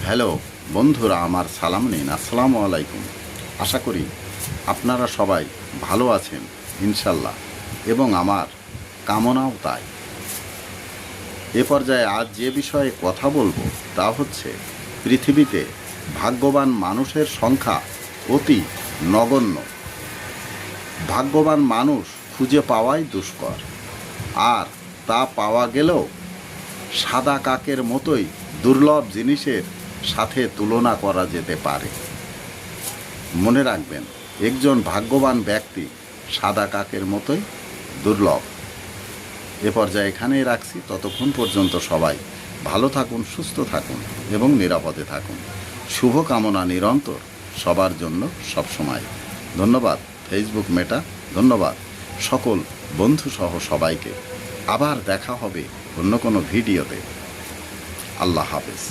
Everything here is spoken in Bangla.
হ্যালো বন্ধুরা, আমার সালাম নিন। আসসালামু আলাইকুম। আশা করি আপনারা সবাই ভালো আছেন ইনশাল্লাহ, এবং আমার কামনাও তাই। এ পর্যায়ে আজ যে বিষয়ে কথা বলবো তা হচ্ছে, পৃথিবীতে ভাগ্যবান মানুষের সংখ্যা অতি নগণ্য। ভাগ্যবান মানুষ খুঁজে পাওয়াই দুষ্কর, আর তা পাওয়া গেলেও সাদা কাকের মতোই দুর্লভ জিনিসের সাথে তুলনা করা যেতে পারে। মনে রাখবেন, একজন ভাগ্যবান ব্যক্তি সাদা কাকের মতোই দুর্লভ। এ পর্যায়ে এখানেই রাখছি। ততক্ষণ পর্যন্ত সবাই ভালো থাকুন, সুস্থ থাকুন এবং নিরাপদে থাকুন। শুভকামনা নিরন্তর সবার জন্য সবসময়। ধন্যবাদ ফেসবুক মেটা, ধন্যবাদ সকল বন্ধুসহ সবাইকে। আবার দেখা হবে অন্য কোনো ভিডিওতে। আল্লাহ হাফেজ।